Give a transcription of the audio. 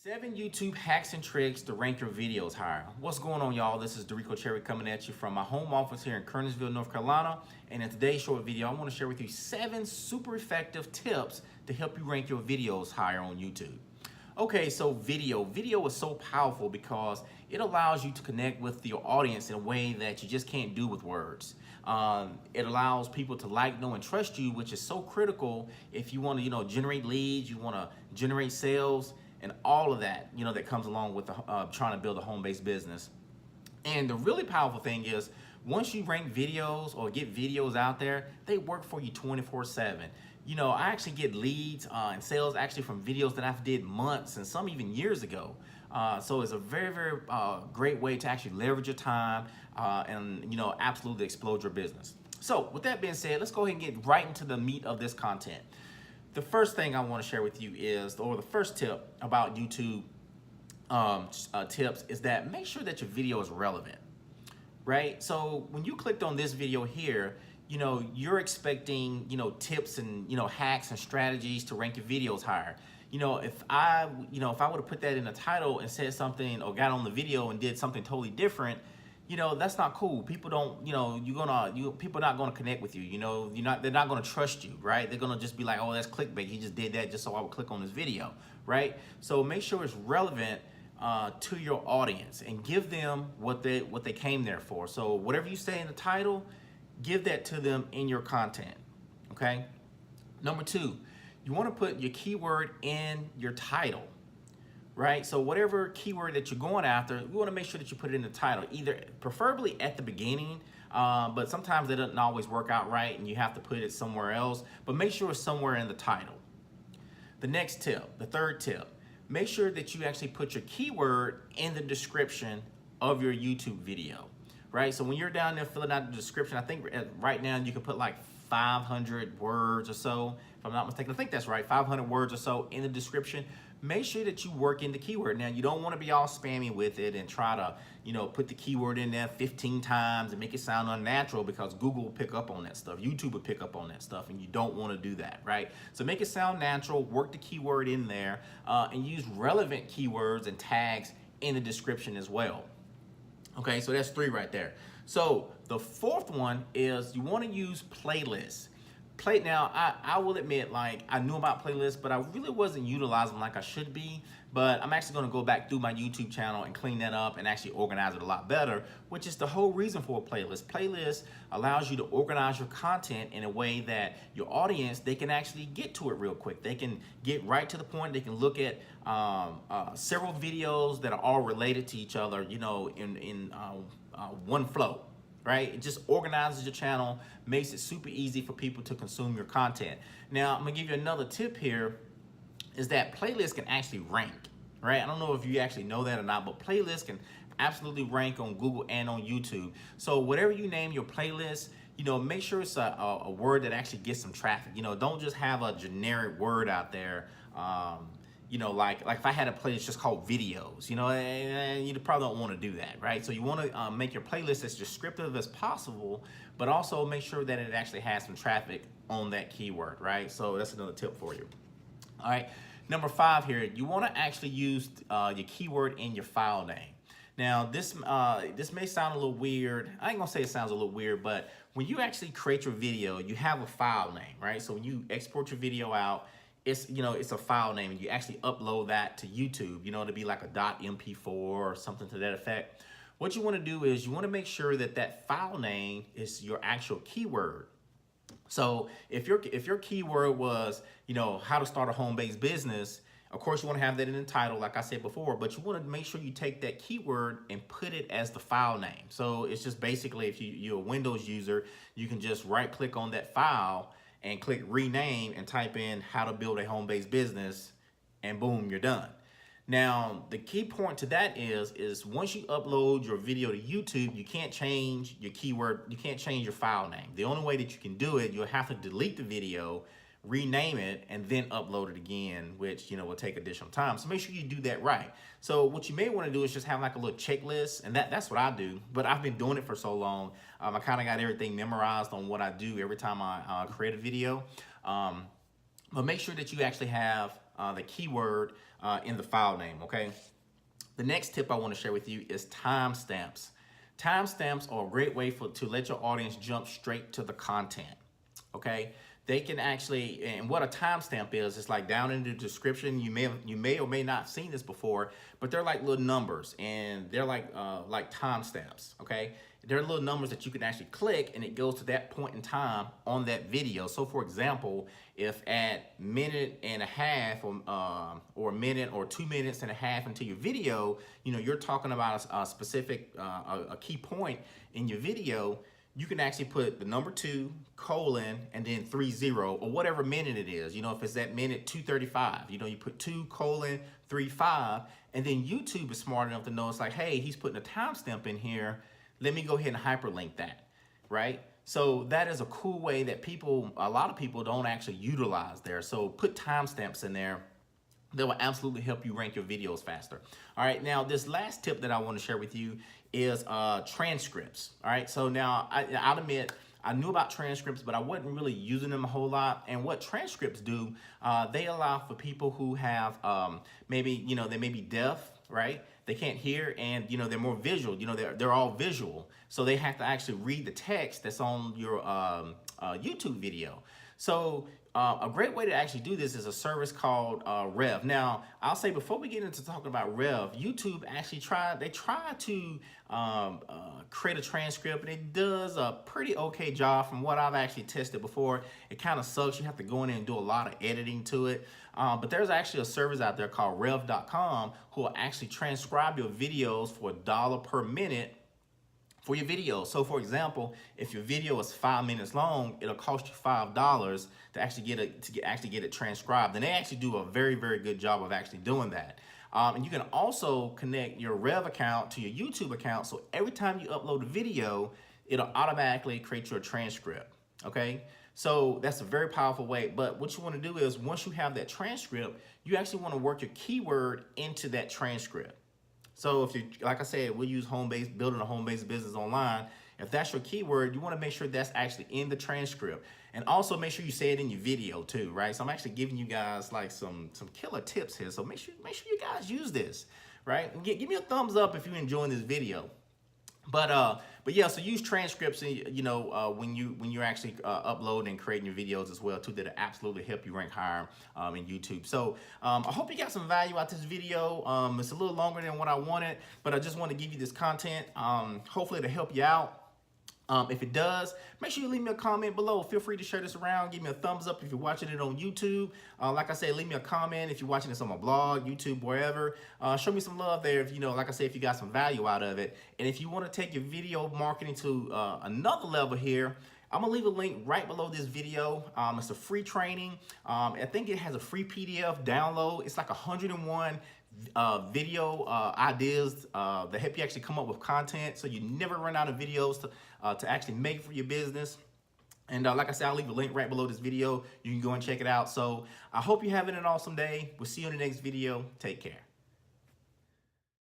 7 YouTube hacks and tricks to rank your videos higher. What's going on, y'all? This is Dorico Cherry coming at you from my home office here in Kernersville, North Carolina. And in today's short video, I want to share with you 7 super effective tips to help you rank your videos higher on YouTube. Okay, so video is so powerful because it allows you to connect with your audience in a way that you just can't do with words. It allows people to like, know, and trust you, which is so critical if you want to, generate leads, you want to generate sales, and all of that, that comes along with trying to build a home-based business. And the really powerful thing is, once you rank videos or get videos out there, they work for you 24/7. I actually get leads and sales actually from videos that I've did months and some even years ago. So it's a very, very great way to actually leverage your time and, absolutely explode your business. So with that being said, let's go ahead and get right into the meat of this content. The first thing I want to share with you is, or the first tip about YouTube tips is that make sure that your video is relevant, right? So when you clicked on this video here, you're expecting, tips and, hacks and strategies to rank your videos higher. If I would have put that in the title and said something or got on the video and did something totally different, that's not cool. People don't, people are not going to connect with you. They're not going to trust you, right? They're going to just be like, oh, that's clickbait. He just did that just so I would click on this video, right? So make sure it's relevant to your audience and give them what they came there for. So whatever you say in the title, give that to them in your content, okay? Number 2, you want to put your keyword in your title. Right? So whatever keyword that you're going after, you want to make sure that you put it in the title, either preferably at the beginning, but sometimes it doesn't always work out right and you have to put it somewhere else, but make sure it's somewhere in the title. The next tip, the third tip, make sure that you actually put your keyword in the description of your YouTube video, right? So when you're down there filling out the description, I think right now you can put like 500 words or so, if I'm not mistaken. I think that's right, 500 words or so in the description. Make sure that you work in the keyword. Now, you don't want to be all spammy with it and try to, put the keyword in there 15 times and make it sound unnatural, because Google will pick up on that stuff. YouTube will pick up on that stuff, and you don't want to do that, right? So make it sound natural, work the keyword in there, and use relevant keywords and tags in the description as well. Okay, so that's 3 right there. So the 4th one is you want to use playlists. Now, I will admit, like, I knew about playlists, but I really wasn't utilizing them like I should be. But I'm actually going to go back through my YouTube channel and clean that up and actually organize it a lot better, which is the whole reason for a playlist. Playlist allows you to organize your content in a way that your audience, they can actually get to it real quick. They can get right to the point. They can look at several videos that are all related to each other, in one flow. Right? It just organizes your channel, makes it super easy for people to consume your content. Now, I'm gonna give you another tip here, is that playlists can actually rank, right? I don't know if you actually know that or not, but playlists can absolutely rank on Google and on YouTube. So whatever you name your playlist, make sure it's a word that actually gets some traffic. Don't just have a generic word out there. Like if I had a playlist just called videos, and you probably don't want to do that, right? So you want to make your playlist as descriptive as possible, but also make sure that it actually has some traffic on that keyword, right? So that's another tip for you. All right, number 5 here, you want to actually use your keyword in your file name. Now, this may sound a little weird. I ain't gonna say it sounds a little weird, but when you actually create your video, you have a file name, right? So when you export your video out, it's a file name, and you actually upload that to YouTube, to be like a .mp4 or something to that effect. What you want to do is you want to make sure that that file name is your actual keyword. So if your keyword was, how to start a home-based business, of course you want to have that in the title, like I said before, but you want to make sure you take that keyword and put it as the file name. So it's just basically, if you're a Windows user, you can just right-click on that file and click rename and type in how to build a home-based business, and boom, you're done. Now, the key point to that is once you upload your video to YouTube, you can't change your keyword, you can't change your file name. The only way that you can do it, you'll have to delete the video, rename it, and then upload it again, which will take additional time. So make sure you do that right. So what you may want to do is just have like a little checklist, and that's what I do, but I've been doing it for so long. I kind of got everything memorized on what I do every time I create a video. But make sure that you actually have the keyword in the file name, okay? The next tip I want to share with you is timestamps. Timestamps are a great way to let your audience jump straight to the content, okay? They can actually, and what a timestamp is, it's like down in the description. You may or may not have seen this before, but they're like little numbers, and they're like timestamps, okay? They're little numbers that you can actually click, and it goes to that point in time on that video. So for example, if at minute and a half or a minute or 2 minutes and a half into your video, you know, you're talking about a specific, a key point in your video, you can actually put the number 2, colon, and then 30, or whatever minute it is. You know, if it's at minute 2:35, you know, you put 2, colon, 35, and then YouTube is smart enough to know it's like, hey, he's putting a timestamp in here. Let me go ahead and hyperlink that, right? So that is a cool way that a lot of people don't actually utilize there. So put timestamps in there. That will absolutely help you rank your videos faster. All right, now this last tip that I want to share with you is transcripts. All right, so now I'll admit I knew about transcripts, but I wasn't really using them a whole lot. And what transcripts do, they allow for people who have maybe, you know, they may be deaf, right? They can't hear, and you know, they're more visual. You know, they're all visual, so they have to actually read the text that's on your YouTube video. So a great way to actually do this is a service called Rev. Now, I'll say before we get into talking about Rev, YouTube actually try to create a transcript, and it does a pretty okay job from what I've actually tested before. It kind of sucks. You have to go in there and do a lot of editing to it. But there's actually a service out there called rev.com who will actually transcribe your videos for $1 per minute for your video. So for example, if your video is 5 minutes long, it'll cost you $5 to actually get it transcribed. And they actually do a very, very good job of actually doing that. And you can also connect your Rev account to your YouTube account. So every time you upload a video, it'll automatically create your transcript, okay? So that's a very powerful way. But what you want to do is once you have that transcript, you actually want to work your keyword into that transcript. So if you, like I said, we use building a home-based business online. If that's your keyword, you want to make sure that's actually in the transcript, and also make sure you say it in your video too, right? So I'm actually giving you guys like some killer tips here. So make sure you guys use this, right? And give me a thumbs up if you're enjoying this video. But yeah, so use transcripts, you know, when you're actually uploading and creating your videos as well too. That'll absolutely help you rank higher in YouTube. So I hope you got some value out this video. It's a little longer than what I wanted, but I just want to give you this content. Hopefully it'll help you out. If it does, make sure you leave me a comment below. Feel free to share this around. Give me a thumbs up if you're watching it on YouTube. Like I said, leave me a comment if you're watching this on my blog, YouTube, wherever. Show me some love there if, you know, like I said, if you got some value out of it. And if you want to take your video marketing to another level here, I'm gonna leave a link right below this video. It's a free training. I think it has a free PDF download. It's like 101 video ideas that help you actually come up with content, so you never run out of videos to actually make for your business. And like I said, I'll leave a link right below this video. You can go and check it out. So I hope you're having an awesome day. We'll see you in the next video. Take care.